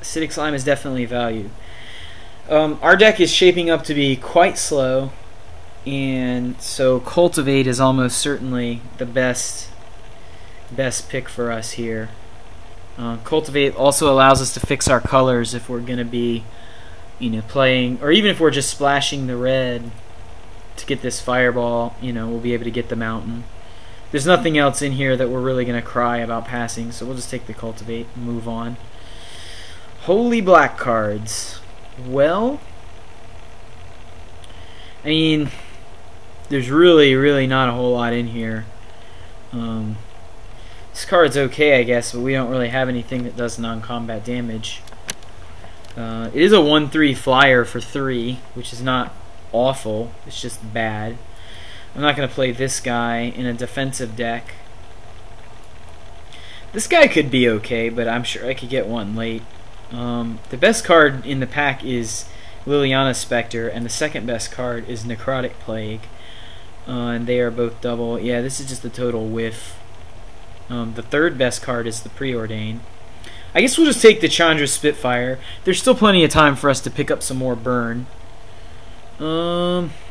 Acidic Slime is definitely value. Our deck is shaping up to be quite slow, and so Cultivate is almost certainly the best pick for us here. Cultivate also allows us to fix our colors if we're going to be, playing, or even if we're just splashing the red to get this fireball, we'll be able to get the mountain. There's nothing else in here that we're really going to cry about passing, so we'll just take the Cultivate and move on. Holy black cards. Well, I mean, there's really not a whole lot in here. This card's okay, I guess, but we don't really have anything that does non-combat damage. It is a 1/3 flyer for 3, which is not awful, it's just bad. I'm not going to play this guy in a defensive deck. This guy could be okay, but I'm sure I could get one late. The best card in the pack is Liliana Spectre, and the second best card is Necrotic Plague. And they are both double. Yeah, this is just a total whiff. The third best card is the Preordain. I guess we'll just take the Chandra Spitfire. There's still plenty of time for us to pick up some more burn.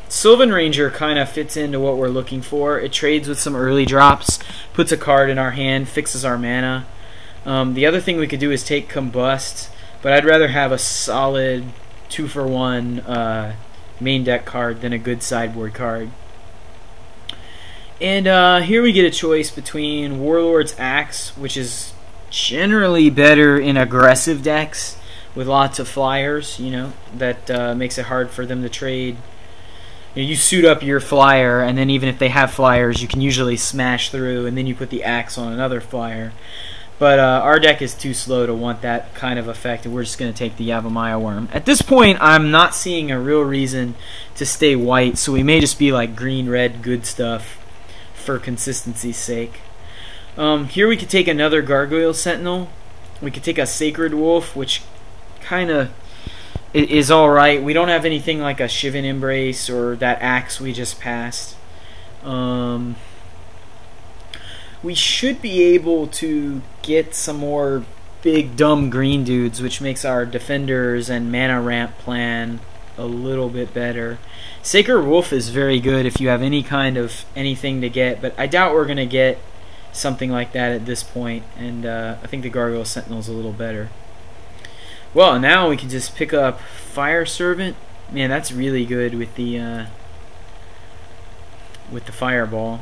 Sylvan Ranger kind of fits into what we're looking for. It trades with some early drops, puts a card in our hand, fixes our mana. The other thing we could do is take Combust, but I'd rather have a solid 2-for-1 main deck card than a good sideboard card. And here we get a choice between Warlord's Axe, which is generally better in aggressive decks with lots of flyers, that makes it hard for them to trade. You suit up your flyer, and then even if they have flyers, you can usually smash through, and then you put the axe on another flyer. But our deck is too slow to want that kind of effect, and we're just going to take the Yavimaya Worm. At this point, I'm not seeing a real reason to stay white, so we may just be like green-red good stuff for consistency's sake. Here we could take another Gargoyle Sentinel. We could take a Sacred Wolf, which kind of is alright. We don't have anything like a Shivan Embrace or that axe we just passed. We should be able to get some more big dumb green dudes, which makes our defenders and mana ramp plan a little bit better. Sacred Wolf is very good if you have any kind of anything to get, but I doubt we're going to get something like that at this point, and I think the Gargoyle Sentinel is a little better. Well, now we can just pick up Fire Servant. Man, that's really good with the Fireball.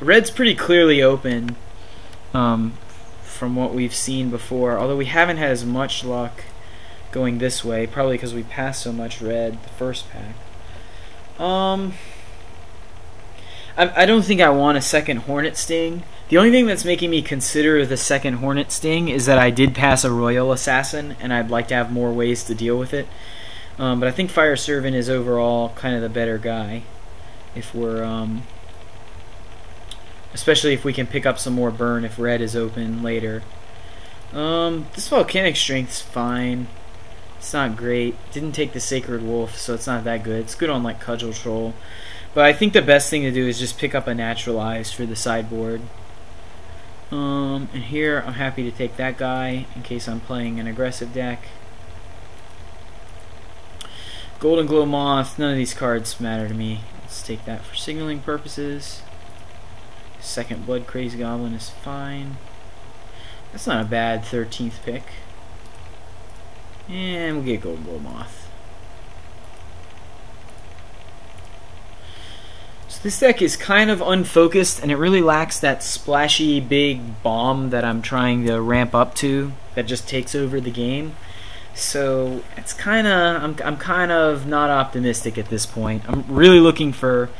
Red's pretty clearly open from what we've seen before, although we haven't had as much luck going this way, probably because we passed so much red the first pack. I don't think I want a second Hornet Sting. The only thing that's making me consider the second Hornet Sting is that I did pass a Royal Assassin, and I'd like to have more ways to deal with it. But I think Fire Servant is overall kind of the better guy, if we're especially if we can pick up some more burn if red is open later. This Volcanic Strength's fine. It's not great. Didn't take the Sacred Wolf, so it's not that good. It's good on like Cudgel Troll. But I think the best thing to do is just pick up a Naturalized for the sideboard. And here I'm happy to take that guy in case I'm playing an aggressive deck. Golden Glow Moth, none of these cards matter to me. Let's take that for signaling purposes. Second Blood Crazy Goblin is fine. That's not a bad 13th pick. And we'll get Golden Glow Moth. So this deck is kind of unfocused, and it really lacks that splashy big bomb that I'm trying to ramp up to that just takes over the game. So it's kind of I'm kind of not optimistic at this point. I'm really looking for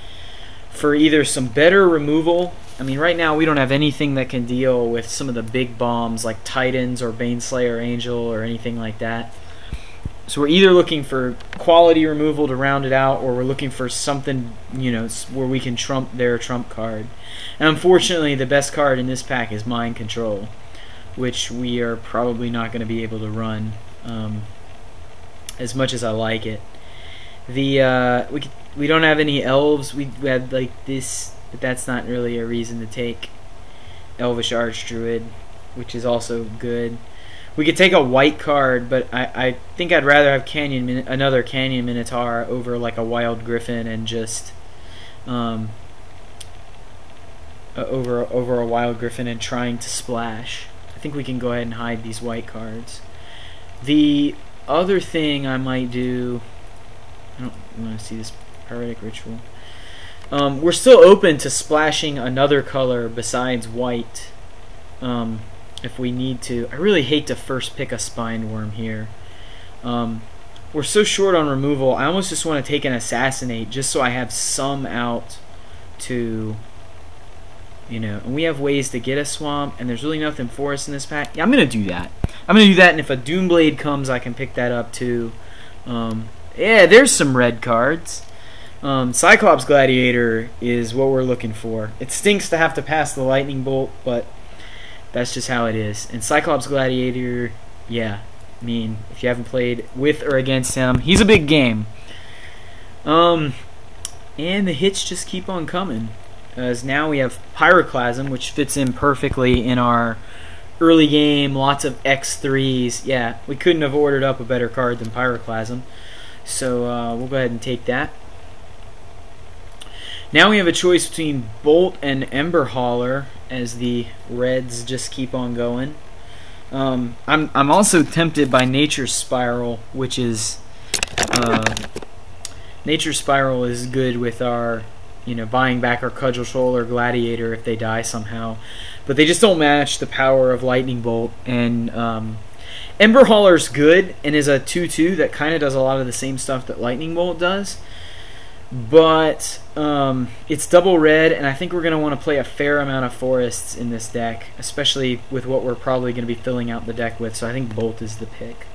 either some better removal. I mean, right now we don't have anything that can deal with some of the big bombs like Titans or Baneslayer Angel or anything like that. So we're either looking for quality removal to round it out, or we're looking for something, where we can trump their trump card. And unfortunately, the best card in this pack is Mind Control, which we are probably not going to be able to run as much as I like it. We don't have any elves. We had like this, but that's not really a reason to take Elvish Archdruid, which is also good. We could take a white card, but I think I'd rather have another Canyon Minotaur over like a Wild Griffin and just over a Wild Griffin and trying to splash. I think we can go ahead and hide these white cards. The other thing I might do, I don't want to see this Pyretic Ritual. We're still open to splashing another color besides white if we need to. I really hate to first pick a Spined Worm here. We're so short on removal, I almost just want to take an Assassinate just so I have some out to, you know, and we have ways to get a swamp, and there's really nothing for us in this pack. Yeah, I'm going to do that. I'm going to do that, and if a Doomblade comes, I can pick that up too. Yeah, there's some red cards. Cyclops Gladiator is what we're looking for. It stinks to have to pass the Lightning Bolt, but that's just how it is. And Cyclops Gladiator, yeah, I mean, if you haven't played with or against him, he's a big game. And the hits just keep on coming. As now we have Pyroclasm, which fits in perfectly in our early game, lots of X3s. Yeah, we couldn't have ordered up a better card than Pyroclasm. So we'll go ahead and take that. Now we have a choice between Bolt and Ember Hauler as the reds just keep on going. I'm also tempted by Nature's Spiral, which is Nature's Spiral is good with our, you know, buying back our Cudgel Troll or Gladiator if they die somehow, but they just don't match the power of Lightning Bolt. And Ember Hauler's good and is a 2/2 that kind of does a lot of the same stuff that Lightning Bolt does. But it's double red, and I think we're going to want to play a fair amount of forests in this deck, especially with what we're probably going to be filling out the deck with, so I think Bolt is the pick.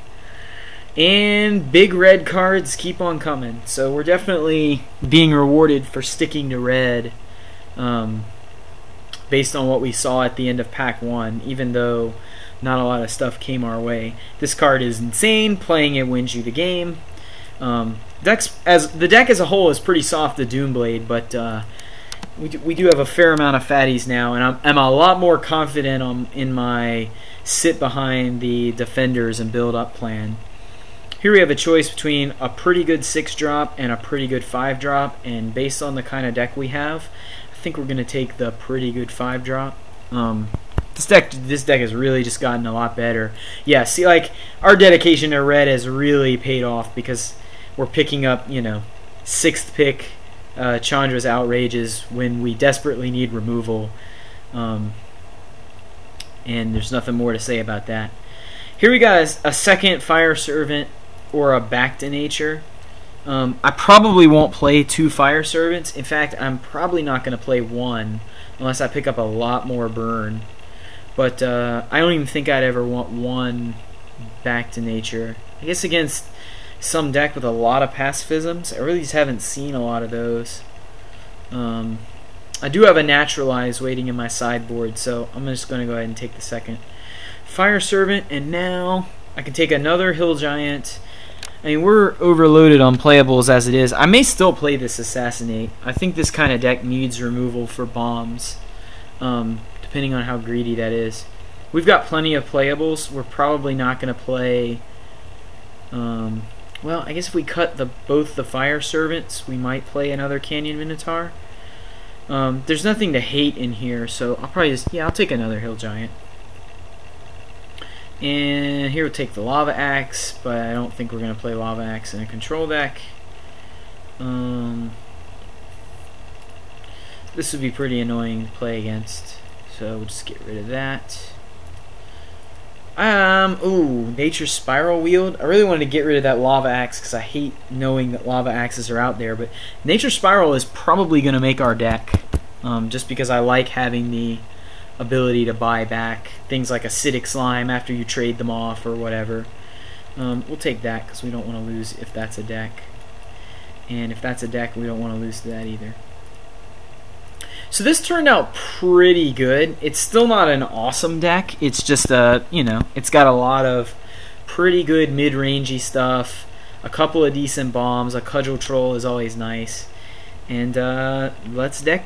And big red cards keep on coming, so we're definitely being rewarded for sticking to red based on what we saw at the end of Pack 1, even though not a lot of stuff came our way. This card is insane. Playing it wins you the game. The deck as a whole is pretty soft to Doomblade, but we do have a fair amount of fatties now, and I'm a lot more confident in my sit behind the defenders and build up plan. Here we have a choice between a pretty good 6-drop and a pretty good 5-drop, and based on the kind of deck we have, I think we're going to take the pretty good 5-drop. This deck has really just gotten a lot better. Yeah, see, like, our dedication to red has really paid off because we're picking up, you know, 6th pick Chandra's Outrages when we desperately need removal. And there's nothing more to say about that. Here we got a second Fire Servant or a Back to Nature. I probably won't play 2 Fire Servants. In fact, I'm probably not going to play 1 unless I pick up a lot more burn. But I don't even think I'd ever want 1 Back to Nature. I guess against some deck with a lot of pacifisms, I really just haven't seen a lot of those. I do have a Naturalize waiting in my sideboard, so I'm just going to go ahead and take the second Fire Servant, and now I can take another Hill Giant. I mean, we're overloaded on playables as it is. I may still play this Assassinate. I think this kind of deck needs removal for bombs, depending on how greedy that is. We've got plenty of playables. We're probably not going to play... well, I guess if we cut both the Fire Servants, we might play another Canyon Minotaur. There's nothing to hate in here, so I'll probably just... yeah, I'll take another Hill Giant. And here we'll take the Lava Axe, but I don't think we're going to play Lava Axe in a control deck. This would be pretty annoying to play against, so we'll just get rid of that. Ooh, Nature's Spiral Wield. I really wanted to get rid of that Lava Axe because I hate knowing that Lava Axes are out there, but Nature's Spiral is probably going to make our deck, just because I like having the ability to buy back things like Acidic Slime after you trade them off or whatever. We'll take that because we don't want to lose if that's a deck. And if that's a deck, we don't want to lose to that either. So this turned out pretty good. It's still not an awesome deck. It's just you know, it's got a lot of pretty good mid-rangey stuff, a couple of decent bombs, a Cudgel Troll is always nice, and let's deck build.